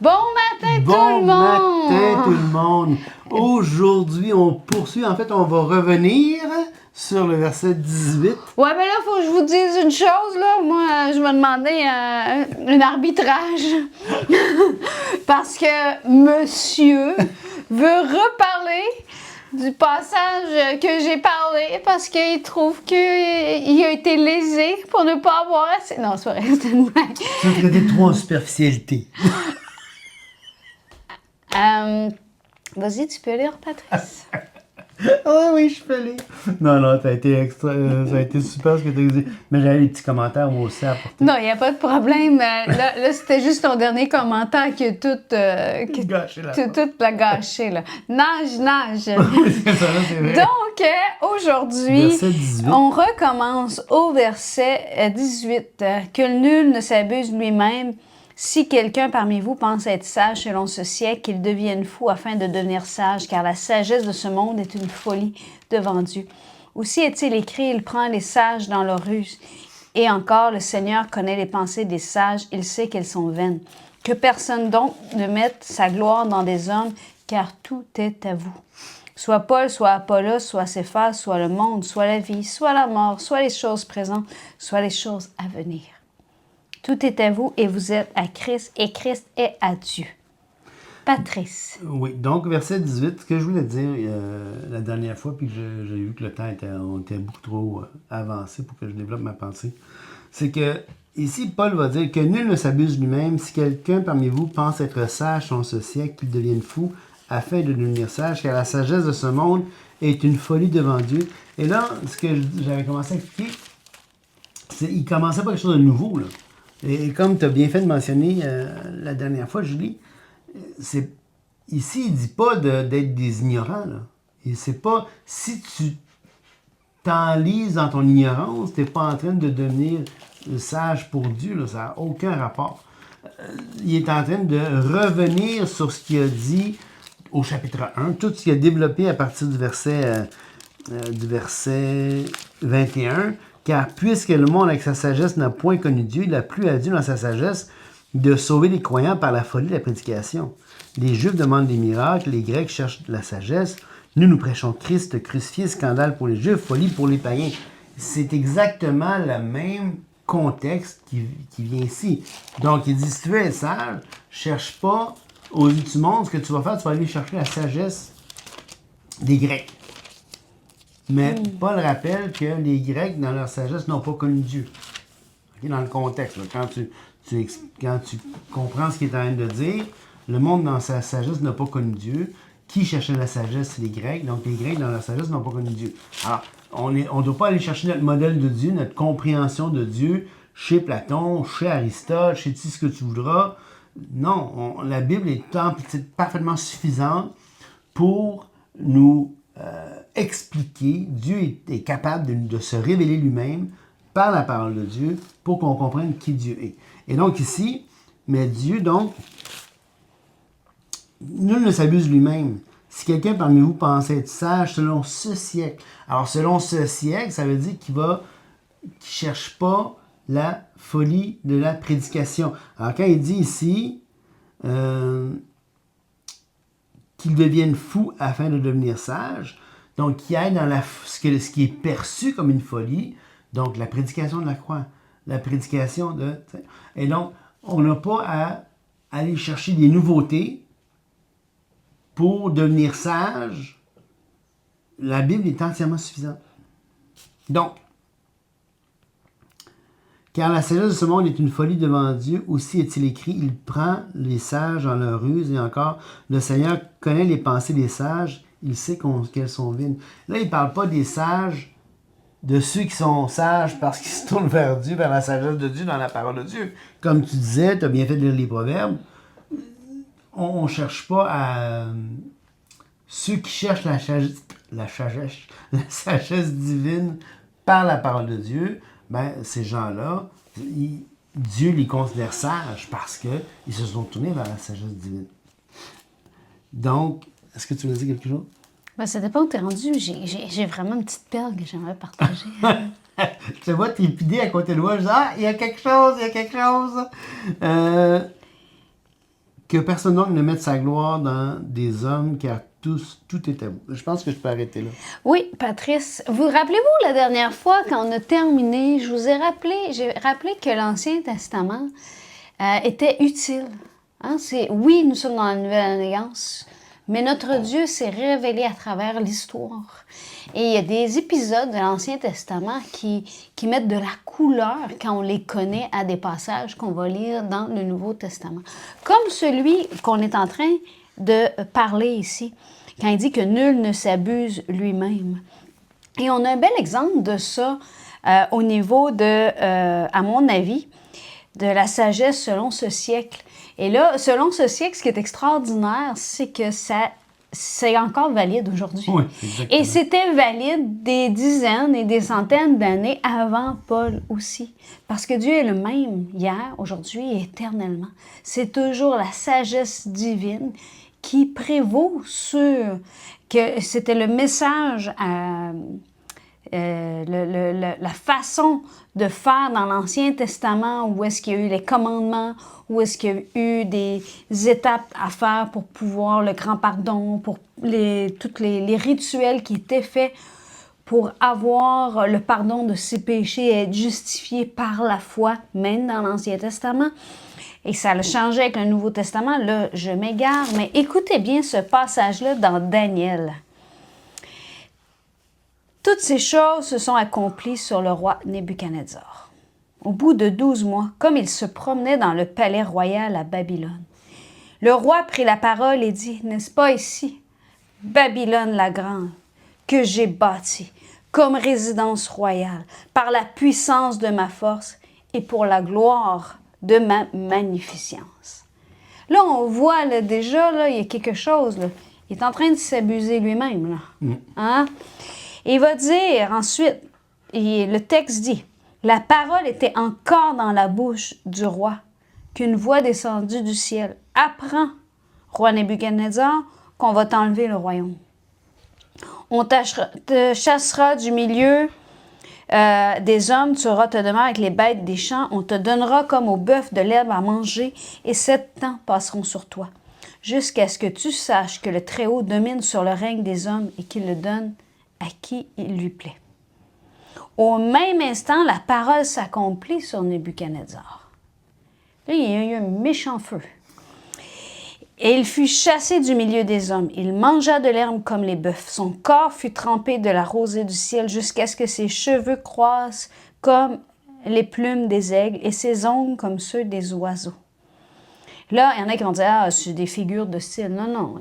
Bon matin tout Bon le matin monde! tout le monde! Aujourd'hui, on poursuit. En fait, on va revenir sur le verset 18. Ouais, mais là, faut que je vous dise une chose, là. Moi, je vais demander un arbitrage. Parce que monsieur veut reparler du passage que j'ai parlé parce qu'il trouve qu'il a été lésé pour ne pas avoir assez... Non, c'est vrai, c'était une blague. Ça traiter trop en superficialité. Vas-y, tu peux lire, Patrice? Oui, je peux lire. Non, ça a été ça a été super ce que tu as dit. Mais j'avais des petits commentaires moi aussi à apporter. Non, il n'y a pas de problème. Là, c'était juste ton dernier commentaire qui a Gâché la tout l'a gâché. Là. Nage. C'est ça, là, c'est vrai. Donc, aujourd'hui, Verset 18. on recommence au verset 18. Que nul ne s'abuse lui-même. Si quelqu'un parmi vous pense être sage selon ce siècle, qu'il devienne fou afin de devenir sage, car la sagesse de ce monde est une folie devant Dieu. Aussi est-il écrit, il prend les sages dans leur ruse. Et encore, le Seigneur connaît les pensées des sages, il sait qu'elles sont vaines. Que personne donc ne mette sa gloire dans des hommes, car tout est à vous. Soit Paul, soit Apollos, soit Céphas, soit le monde, soit la vie, soit la mort, soit les choses présentes, soit les choses à venir. Tout est à vous et vous êtes à Christ et Christ est à Dieu. Patrice. Oui, donc verset 18, ce que je voulais dire la dernière fois, puis que j'ai vu que le temps était beaucoup trop avancé pour que je développe ma pensée, c'est que ici, Paul va dire que nul ne s'abuse lui-même. Si quelqu'un parmi vous pense être sage selon ce siècle, qu'il devienne fou afin de devenir sage, car la sagesse de ce monde est une folie devant Dieu. Et là, ce que j'avais commencé à expliquer, c'est qu'il commençait pas quelque chose de nouveau, là. Et comme tu as bien fait de mentionner la dernière fois, Julie, ici, il ne dit pas d'être des ignorants. Là. Et c'est pas, si tu t'enlises dans ton ignorance, tu n'es pas en train de devenir sage pour Dieu. Là, ça n'a aucun rapport. Il est en train de revenir sur ce qu'il a dit au chapitre 1, tout ce qu'il a développé à partir du verset 21. Car puisque le monde avec sa sagesse n'a point connu Dieu, il a plu à Dieu dans sa sagesse de sauver les croyants par la folie de la prédication. Les Juifs demandent des miracles, les Grecs cherchent la sagesse. Nous prêchons Christ crucifié, scandale pour les Juifs, folie pour les païens. C'est exactement le même contexte qui vient ici. Donc, il dit, si tu veux être sage, cherche pas aux yeux du monde. Ce que tu vas faire, tu vas aller chercher la sagesse des Grecs. Mais Paul rappelle que les Grecs, dans leur sagesse, n'ont pas connu Dieu. Okay, dans le contexte, là, quand tu comprends ce qu'il est en train de dire, le monde dans sa sagesse n'a pas connu Dieu. Qui cherchait la sagesse? C'est les Grecs. Donc les Grecs, dans leur sagesse, n'ont pas connu Dieu. Alors, on ne doit pas aller chercher notre modèle de Dieu, notre compréhension de Dieu chez Platon, chez Aristote, chez tout ce que tu voudras. Non, la Bible est parfaitement suffisante pour nous expliquer. Dieu est capable de se révéler lui-même par la parole de Dieu pour qu'on comprenne qui Dieu est. Et donc ici, mais Dieu, donc, nul ne s'abuse lui-même. Si quelqu'un parmi vous pense être sage selon ce siècle, alors selon ce siècle, ça veut dire qu'il ne cherche pas la folie de la prédication. Alors quand il dit ici qu'il devienne fou afin de devenir sage, donc qu'il aille dans ce qui est perçu comme une folie, donc la prédication de la croix, la prédication de... Et donc, on n'a pas à aller chercher des nouveautés pour devenir sage. La Bible est entièrement suffisante. Donc, car la sagesse de ce monde est une folie devant Dieu, aussi est-il écrit, il prend les sages dans leur ruse, et encore, le Seigneur connaît les pensées des sages, il sait qu'elles sont vaines. Là, il ne parle pas des sages, de ceux qui sont sages parce qu'ils se tournent vers Dieu, vers la sagesse de Dieu, dans la parole de Dieu. Comme tu disais, tu as bien fait de lire les proverbes, on ne cherche pas à... Ceux qui cherchent la sagesse divine par la parole de Dieu, ben, ces gens-là, Dieu les considère sages parce qu'ils se sont tournés vers la sagesse divine. Donc, est-ce que tu veux dire quelque chose? Ben, ça dépend où tu es rendu. J'ai vraiment une petite perle que j'aimerais partager. Je te vois t'épider à côté de moi. Je dis, il y a quelque chose. Que personne donc ne mette sa gloire dans des hommes, car tout est à vous. Je pense que je peux arrêter là. Oui, Patrice, vous rappelez-vous la dernière fois quand on a terminé, j'ai rappelé que l'Ancien Testament était utile. Hein? Oui, nous sommes dans la Nouvelle Alliance, mais notre Dieu s'est révélé à travers l'histoire. Et il y a des épisodes de l'Ancien Testament qui mettent de la couleur quand on les connaît à des passages qu'on va lire dans le Nouveau Testament. Comme celui qu'on est en train de parler ici, quand il dit que nul ne s'abuse lui-même. Et on a un bel exemple de ça au niveau de, à mon avis, de la sagesse selon ce siècle. Et là, selon ce siècle, ce qui est extraordinaire, c'est que c'est encore valide aujourd'hui. Oui, exactement. Et c'était valide des dizaines et des centaines d'années avant Paul aussi. Parce que Dieu est le même hier, aujourd'hui et éternellement. C'est toujours la sagesse divine qui prévaut sur que c'était le message, la façon de faire dans l'Ancien Testament, où est-ce qu'il y a eu les commandements, où est-ce qu'il y a eu des étapes à faire pour pouvoir le grand pardon, pour tous les rituels qui étaient faits pour avoir le pardon de ses péchés et être justifié par la foi, même dans l'Ancien Testament. Et ça a changé avec le Nouveau Testament. Là, je m'égare, mais écoutez bien ce passage-là dans Daniel. Toutes ces choses se sont accomplies sur le roi Nebuchadnezzar. Au bout de 12 mois, comme il se promenait dans le palais royal à Babylone, le roi prit la parole et dit, « N'est-ce pas ici, Babylone la grande, que j'ai bâtie comme résidence royale, par la puissance de ma force et pour la gloire de ma magnificence. » Là, on voit là, déjà, là, il y a quelque chose. Là. Il est en train de s'abuser lui-même. Là. Hein? Et il va dire ensuite, et le texte dit, « La parole était encore dans la bouche du roi, qu'une voix descendue du ciel. Apprends, roi Nebuchadnezzar, qu'on va t'enlever le royaume. On te chassera du milieu des hommes, tu auras te demeure avec les bêtes des champs, on te donnera comme au bœuf de l'herbe à manger, et 7 ans passeront sur toi, jusqu'à ce que tu saches que le Très-Haut domine sur le règne des hommes et qu'il le donne à qui il lui plaît. » Au même instant, la parole s'accomplit sur Nebuchadnezzar. Là, il y a eu un méchant feu. Et il fut chassé du milieu des hommes. Il mangea de l'herbe comme les bœufs. Son corps fut trempé de la rosée du ciel jusqu'à ce que ses cheveux croissent comme les plumes des aigles et ses ongles comme ceux des oiseaux. Là, il y en a qui vont dire « Ah, c'est des figures de style. » Non, non,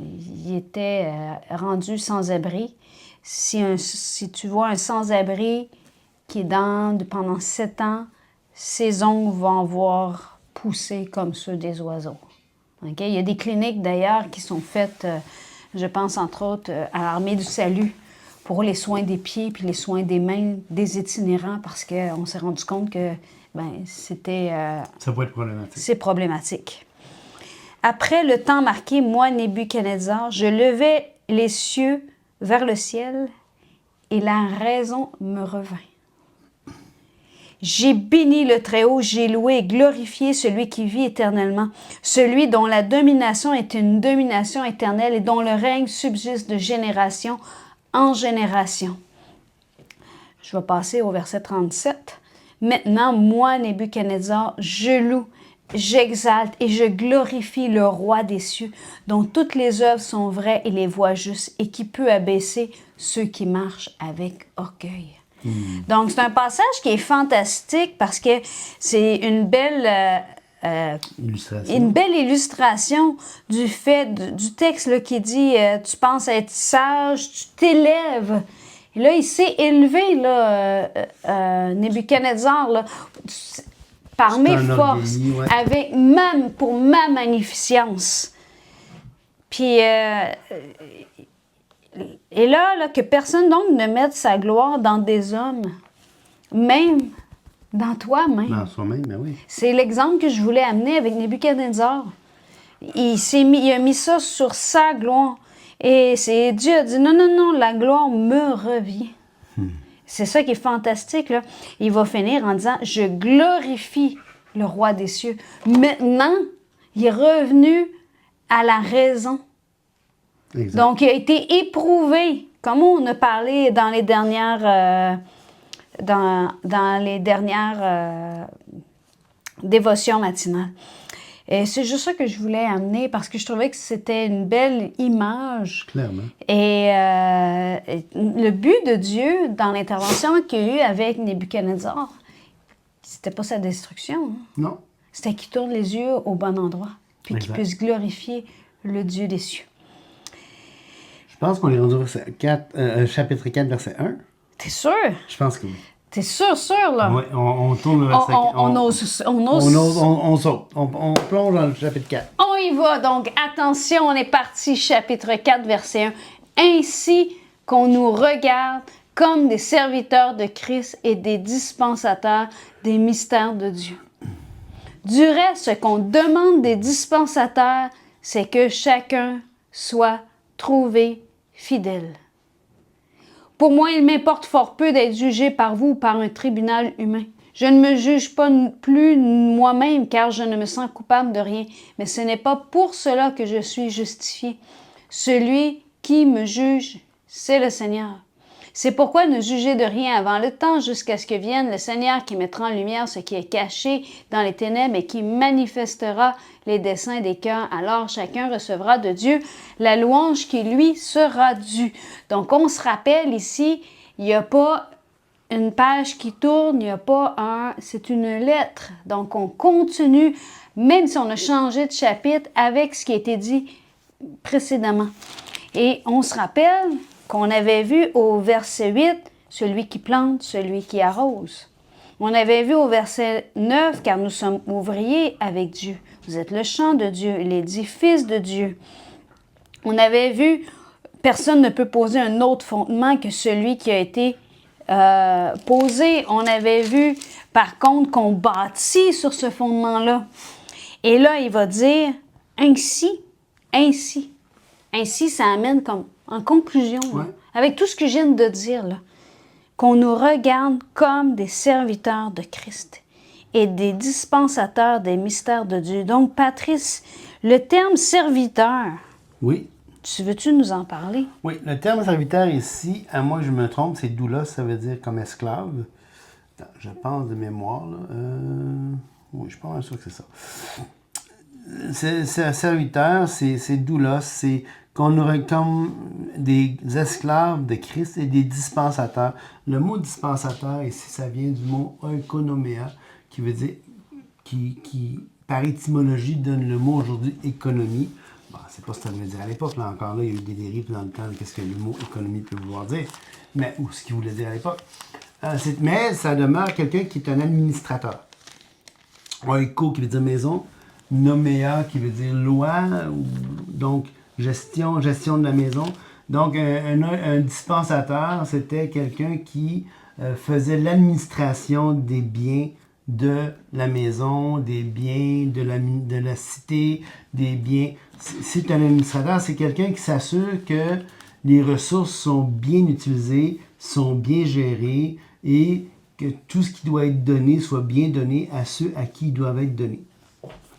il était rendu sans-abri. Si tu vois un sans-abri qui est pendant 7 ans, ses ongles vont avoir poussé comme ceux des oiseaux. Okay? Il y a des cliniques d'ailleurs qui sont faites, je pense entre autres à l'Armée du Salut, pour les soins des pieds puis les soins des mains des itinérants parce qu'on s'est rendu compte que c'était... ça peut être problématique. C'est problématique. Après le temps marqué, moi, Nebuchadnezzar, je levai les cieux vers le ciel et la raison me revint. J'ai béni le Très-Haut, j'ai loué et glorifié celui qui vit éternellement, celui dont la domination est une domination éternelle et dont le règne subsiste de génération en génération. Je vais passer au verset 37. Maintenant, moi, Nebuchadnezzar, je loue, j'exalte et je glorifie le roi des cieux, dont toutes les œuvres sont vraies et les voies justes, et qui peut abaisser ceux qui marchent avec orgueil. Donc, c'est un passage qui est fantastique parce que c'est une belle illustration du fait, du texte là, qui dit tu penses être sage, tu t'élèves. Et là, il s'est élevé, là, Nebuchadnezzar, là, par mes forces, pour ma magnificence. Puis, et là, que personne donc ne mette sa gloire dans des hommes, même dans toi-même. Dans soi-même, ben oui. C'est l'exemple que je voulais amener avec Nebuchadnezzar. Il a mis ça sur sa gloire. Et Dieu a dit, non, non, non, la gloire me revient. C'est ça qui est fantastique, là. Il va finir en disant, je glorifie le roi des cieux. Maintenant, il est revenu à la raison. Exact. Donc, il a été éprouvé, comme on a parlé dans les dernières, dévotions matinales. Et c'est juste ça que je voulais amener parce que je trouvais que c'était une belle image. Clairement. Et le but de Dieu dans l'intervention qu'il y a eu avec Nebuchadnezzar, c'était pas sa destruction. Hein. Non. C'était qu'il tourne les yeux au bon endroit, puis qu'il Exact. puisse glorifier le Dieu des cieux. Je pense qu'on est rendu au verset 4, chapitre 4, verset 1. T'es sûr? Je pense que oui. T'es sûr, là? Oui, on tourne le verset 4. On saute. On plonge dans le chapitre 4. On y va. Donc, attention, on est parti, chapitre 4, verset 1. Ainsi qu'on nous regarde comme des serviteurs de Christ et des dispensateurs des mystères de Dieu. Du reste, ce qu'on demande des dispensateurs, c'est que chacun soit trouvé fidèle. Pour moi, il m'importe fort peu d'être jugé par vous ou par un tribunal humain. Je ne me juge pas plus moi-même car je ne me sens coupable de rien, mais ce n'est pas pour cela que je suis justifié. Celui qui me juge, c'est le Seigneur. C'est pourquoi ne jugez de rien avant le temps jusqu'à ce que vienne le Seigneur qui mettra en lumière ce qui est caché dans les ténèbres et qui manifestera les desseins des cœurs. Alors chacun recevra de Dieu la louange qui lui sera due. Donc on se rappelle ici, il n'y a pas une page qui tourne, il n'y a pas c'est une lettre. Donc on continue, même si on a changé de chapitre, avec ce qui a été dit précédemment. Et on se rappelle qu'on avait vu au verset 8, celui qui plante, celui qui arrose. On avait vu au verset 9, car nous sommes ouvriers avec Dieu. Vous êtes le champ de Dieu, l'édifice de Dieu. On avait vu, personne ne peut poser un autre fondement que celui qui a été posé. On avait vu, par contre, qu'on bâtit sur ce fondement-là. Et là, il va dire, ainsi, ça amène comme en conclusion, là, avec tout ce que je viens de dire, là, qu'on nous regarde comme des serviteurs de Christ et des dispensateurs des mystères de Dieu. Donc, Patrice, le terme serviteur, oui. Veux-tu nous en parler? Oui, le terme serviteur ici, à moins que je me trompe, c'est doulos, ça veut dire comme esclave. Attends, je pense de mémoire, là. Oui, je suis pas mal sûr que c'est ça. C'est serviteur, c'est doulos, c'est qu'on nous regarde comme des esclaves de Christ et des dispensateurs. Le mot dispensateur ici, ça vient du mot oikonomia, qui veut dire, qui par étymologie donne le mot aujourd'hui économie. Bon, c'est pas ce que ça veut dire à l'époque, là encore là, il y a eu des dérives dans le temps de qu'est-ce que le mot économie peut vouloir dire, ou ce qu'il voulait dire à l'époque. Mais ça demeure quelqu'un qui est un administrateur. Oiko qui veut dire maison, nomea qui veut dire loi, donc gestion de la maison. Donc un dispensateur, c'était quelqu'un qui faisait l'administration des biens de la maison, des biens de la cité, des biens. C'est un administrateur, c'est quelqu'un qui s'assure que les ressources sont bien utilisées, sont bien gérées et que tout ce qui doit être donné soit bien donné à ceux à qui ils doivent être donnés.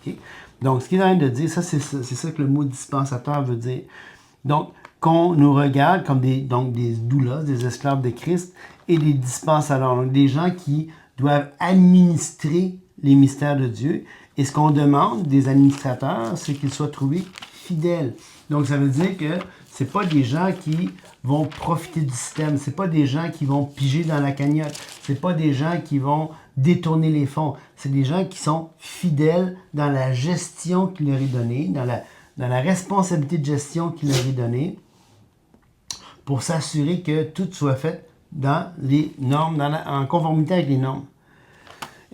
Okay? Donc, ce qu'il est en train de dire, c'est ça que le mot dispensateur veut dire. Donc, qu'on nous regarde comme des doulas, des esclaves de Christ et des dispensateurs, donc des gens qui doivent administrer les mystères de Dieu. Et ce qu'on demande des administrateurs, c'est qu'ils soient trouvés fidèles. Donc, ça veut dire que c'est pas des gens qui vont profiter du système, c'est pas des gens qui vont piger dans la cagnotte, c'est pas des gens qui vont détourner les fonds, c'est des gens qui sont fidèles dans la gestion qu'il leur est donnée, dans la responsabilité de gestion qu'il leur est donnée, pour s'assurer que tout soit fait dans les normes, en conformité avec les normes.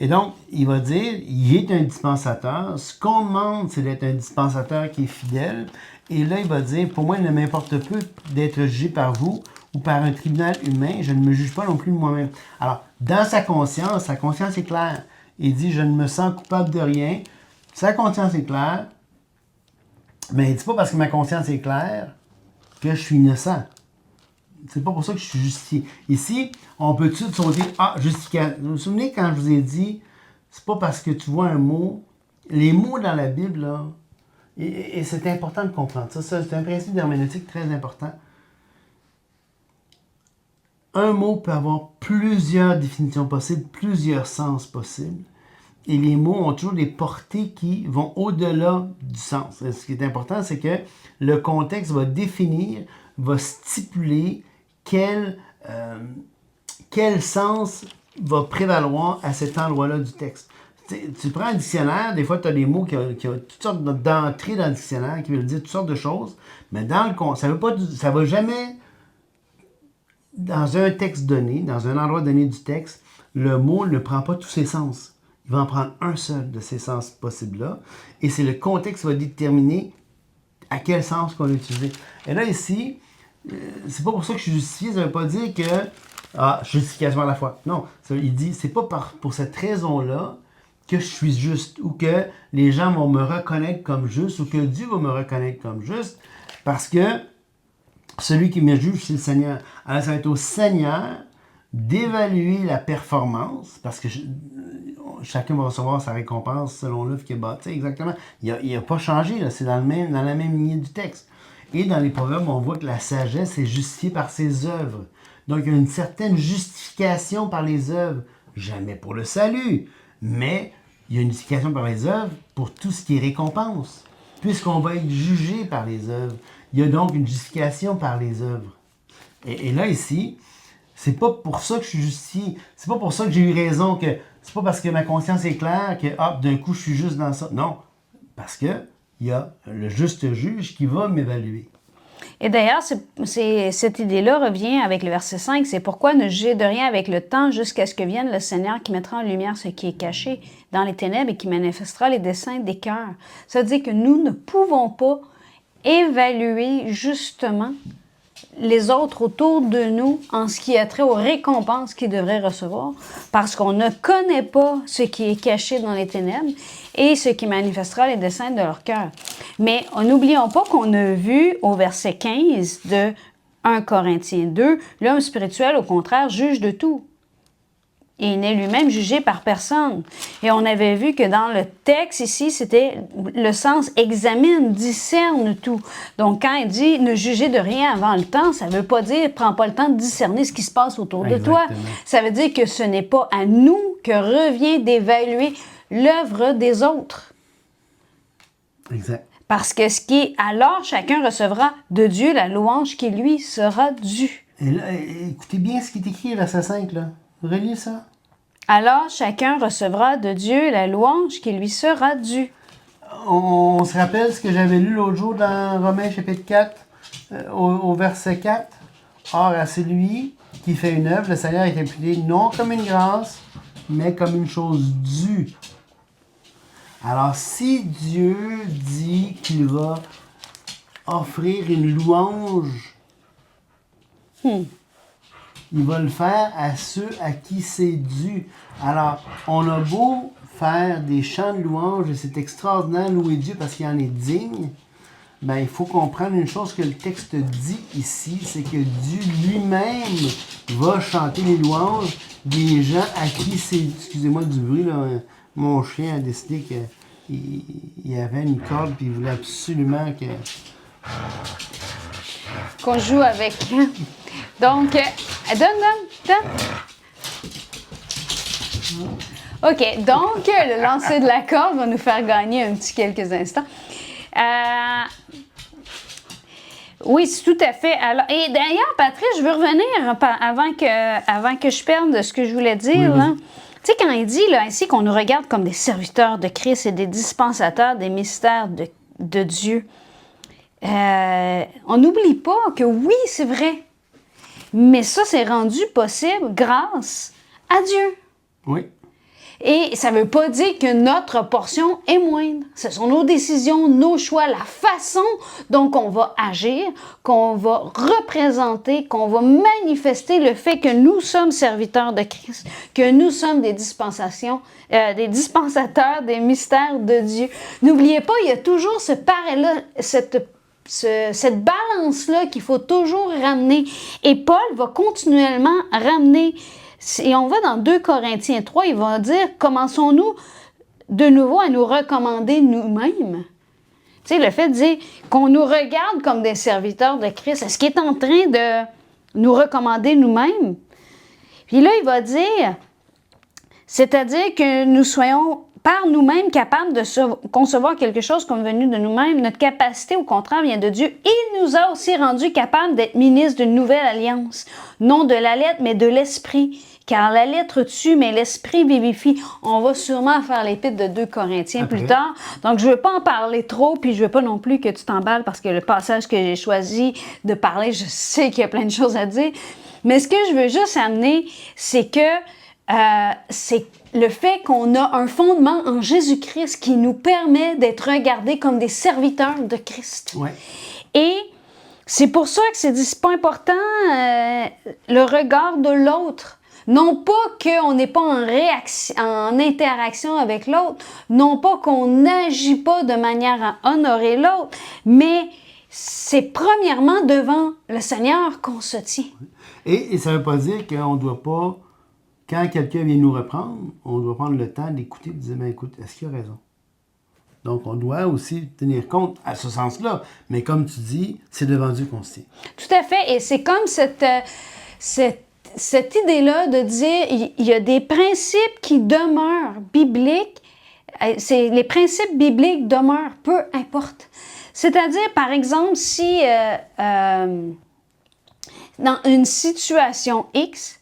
Et donc, il va dire, il est un dispensateur. Ce qu'on demande, c'est d'être un dispensateur qui est fidèle. Et là, il va dire, pour moi, il ne m'importe peu d'être jugé par vous ou par un tribunal humain. Je ne me juge pas non plus de moi-même. Alors, dans sa conscience est claire. Il dit, je ne me sens coupable de rien. Sa conscience est claire. Mais il ne dit pas parce que ma conscience est claire que je suis innocent. C'est pas pour ça que je suis justifié. Ici, on peut tout de suite sauter, justification. Vous vous souvenez quand je vous ai dit, c'est pas parce que tu vois un mot, les mots dans la Bible, là, Et c'est important de comprendre ça. C'est un principe d'herméneutique très important. Un mot peut avoir plusieurs définitions possibles, plusieurs sens possibles. Et les mots ont toujours des portées qui vont au-delà du sens. Ce qui est important, c'est que le contexte va définir, va stipuler quel sens va prévaloir à cet endroit-là du texte. Tu prends un dictionnaire, des fois tu as des mots qui ont toutes sortes d'entrées dans le dictionnaire qui veulent dire toutes sortes de choses, mais ça ne va jamais, dans un texte donné, dans un endroit donné du texte, le mot ne prend pas tous ses sens. Il va en prendre un seul de ces sens possibles-là. Et c'est le contexte qui va déterminer à quel sens qu'on va l'utiliser. Et là, ici, c'est pas pour ça que je suis justifié. Ça ne veut pas dire que justification à la foi. Non. Il dit, c'est pas pour cette raison-là que je suis juste ou que les gens vont me reconnaître comme juste ou que Dieu va me reconnaître comme juste parce que celui qui me juge, c'est le Seigneur. Alors, ça va être au Seigneur d'évaluer la performance, parce que chacun va recevoir sa récompense selon l'œuvre qu'il a bâtie. Exactement. Il n'a pas changé, là. C'est dans la même lignée du texte. Et dans les Proverbes, on voit que la sagesse est justifiée par ses œuvres. Donc, il y a une certaine justification par les œuvres. Jamais pour le salut, mais il y a une justification par les œuvres pour tout ce qui est récompense. Puisqu'on va être jugé par les œuvres. Il y a donc une justification par les œuvres. Et là, ici, c'est pas pour ça que je suis justifié. C'est pas pour ça que j'ai eu raison. C'est pas parce que ma conscience est claire que d'un coup, je suis juste dans ça. Non. Parce que il y a le juste juge qui va m'évaluer. Et d'ailleurs, cette idée-là revient avec le verset 5. C'est pourquoi ne jugez de rien avec le temps jusqu'à ce que vienne le Seigneur qui mettra en lumière ce qui est caché dans les ténèbres et qui manifestera les desseins des cœurs. Ça veut dire que nous ne pouvons pas évaluer justement les autres autour de nous en ce qui a trait aux récompenses qu'ils devraient recevoir parce qu'on ne connaît pas ce qui est caché dans les ténèbres et ce qui manifestera les desseins de leur cœur. Mais n'oublions pas qu'on a vu au verset 15 de 1 Corinthiens 2, l'homme spirituel, au contraire, juge de tout. Et il n'est lui-même jugé par personne. Et on avait vu que dans le texte ici, c'était le sens examine, discerne tout. Donc quand il dit ne jugez de rien avant le temps, ça ne veut pas dire prends pas le temps de discerner ce qui se passe autour de toi. Ça veut dire que ce n'est pas à nous que revient d'évaluer l'œuvre des autres. Exact. Parce que alors chacun recevra de Dieu la louange qui lui sera due. Et là, écoutez bien ce qui est écrit, verset 5, là. Relis ça. Alors chacun recevra de Dieu la louange qui lui sera due. On se rappelle ce que j'avais lu l'autre jour dans Romains chapitre 4, au verset 4. Or, à celui qui fait une œuvre, le Seigneur est imputé non comme une grâce, mais comme une chose due. Alors, si Dieu dit qu'il va offrir une louange, il va le faire à ceux à qui c'est dû. Alors, on a beau faire des chants de louange, et c'est extraordinaire, louer Dieu parce qu'il en est digne, ben, il faut comprendre une chose que le texte dit ici, c'est que Dieu lui-même va chanter les louanges des gens à qui c'est... Excusez-moi du bruit, là, mon chien a décidé qu'il y avait une corde puis il voulait absolument qu'on joue avec. Donc, donne. OK, donc le lancer de la corde va nous faire gagner un petit quelques instants. Oui, c'est tout à fait. Alors, et d'ailleurs, Patrice, je veux revenir avant que je perde ce que je voulais dire. Oui, tu sais, quand il dit là, ainsi qu'on nous regarde comme des serviteurs de Christ et des dispensateurs des mystères de Dieu, on n'oublie pas que oui, c'est vrai, mais ça, c'est rendu possible grâce à Dieu. Oui. Et ça ne veut pas dire que notre portion est moindre. Ce sont nos décisions, nos choix, la façon dont on va agir, qu'on va représenter, qu'on va manifester le fait que nous sommes serviteurs de Christ, que nous sommes des dispensateurs des mystères de Dieu. N'oubliez pas, il y a toujours ce pareil-là, cette balance-là qu'il faut toujours ramener. Et Paul va continuellement ramener. Et on va dans 2 Corinthiens 3, il va dire, commençons-nous de nouveau à nous recommander nous-mêmes. Tu Tu sais, le fait de dire qu'on nous regarde comme des serviteurs de Christ, est-ce qu'il est en train de nous recommander nous-mêmes? Puis là, il va dire, c'est-à-dire que nous soyons par nous-mêmes capables de concevoir quelque chose comme venu de nous-mêmes. Notre capacité, au contraire, vient de Dieu. Il nous a aussi rendus capables d'être ministres d'une nouvelle alliance. Non de la lettre, mais de l'esprit. Car la lettre tue, mais l'esprit vivifie. On va sûrement faire l'épître de 2 Corinthiens plus tard. Donc, je ne veux pas en parler trop, puis je ne veux pas non plus que tu t'emballes parce que le passage que j'ai choisi de parler, je sais qu'il y a plein de choses à dire. Mais ce que je veux juste amener, c'est que c'est le fait qu'on a un fondement en Jésus-Christ qui nous permet d'être regardés comme des serviteurs de Christ. Ouais. Et c'est pour ça que c'est pas important le regard de l'autre. Non pas qu'on n'est pas en interaction avec l'autre, non pas qu'on n'agit pas de manière à honorer l'autre, mais c'est premièrement devant le Seigneur qu'on se tient. Et ça ne veut pas dire qu'on ne doit pas, quand quelqu'un vient nous reprendre, on doit prendre le temps d'écouter et de dire, ben écoute, est-ce qu'il a raison? Donc, on doit aussi tenir compte à ce sens-là. Mais comme tu dis, c'est devant Dieu qu'on se tient. Tout à fait. Et c'est comme cette idée-là de dire, il y a des principes qui demeurent bibliques. Les principes bibliques demeurent, peu importe. C'est-à-dire, par exemple, si dans une situation X,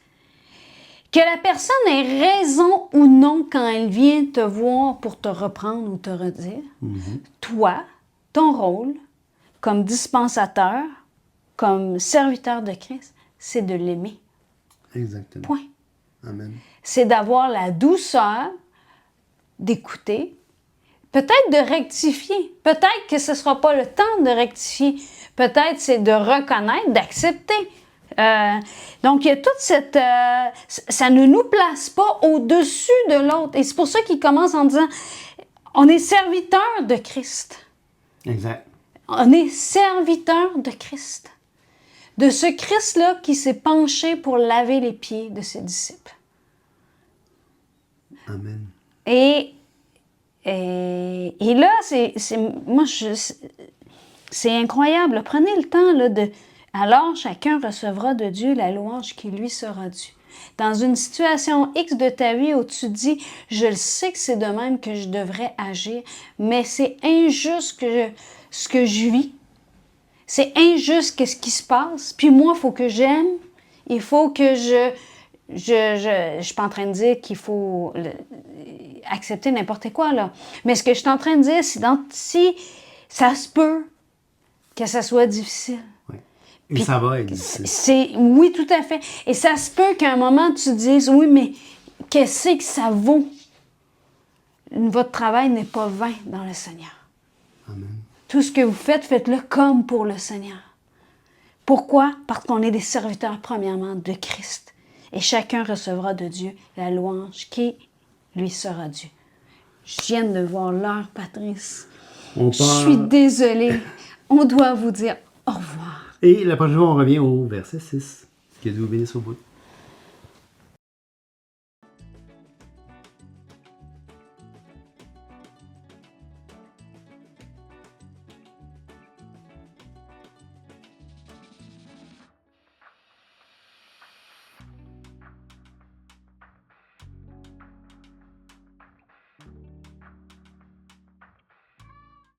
que la personne ait raison ou non quand elle vient te voir pour te reprendre ou te redire, toi, ton rôle comme dispensateur, comme serviteur de Christ, c'est de l'aimer. Exactement. Point. Amen. C'est d'avoir la douceur d'écouter, peut-être de rectifier, peut-être que ce ne sera pas le temps de rectifier, peut-être c'est de reconnaître, d'accepter. Donc, il y a toute cette... ça ne nous place pas au-dessus de l'autre. Et c'est pour ça qu'il commence en disant, on est serviteur de Christ. Exact. On est serviteur de Christ. De ce Christ-là qui s'est penché pour laver les pieds de ses disciples. Amen. Et là, c'est incroyable. Prenez le temps là, de... Alors, chacun recevra de Dieu la louange qui lui sera due. Dans une situation X de ta vie où tu dis, je le sais que c'est de même que je devrais agir, mais c'est injuste ce que je vis. C'est injuste ce qui se passe. Puis moi, il faut que j'aime. Il faut que je suis pas en train de dire qu'il faut accepter n'importe quoi, là. Mais ce que je suis en train de dire, c'est si ça se peut que ça soit difficile. Oui. Et Puis ça va être difficile. Oui, tout à fait. Et ça se peut qu'à un moment, tu te dises, oui, mais qu'est-ce que ça vaut? Votre travail n'est pas vain dans le Seigneur. Amen. Tout ce que vous faites, faites-le comme pour le Seigneur. Pourquoi? Parce qu'on est des serviteurs, premièrement, de Christ. Et chacun recevra de Dieu la louange qui lui sera due. Je viens de voir l'heure, Patrice. Je suis désolée. On doit vous dire au revoir. Et la prochaine fois, on revient au verset 6. Que Dieu vous bénisse au bout.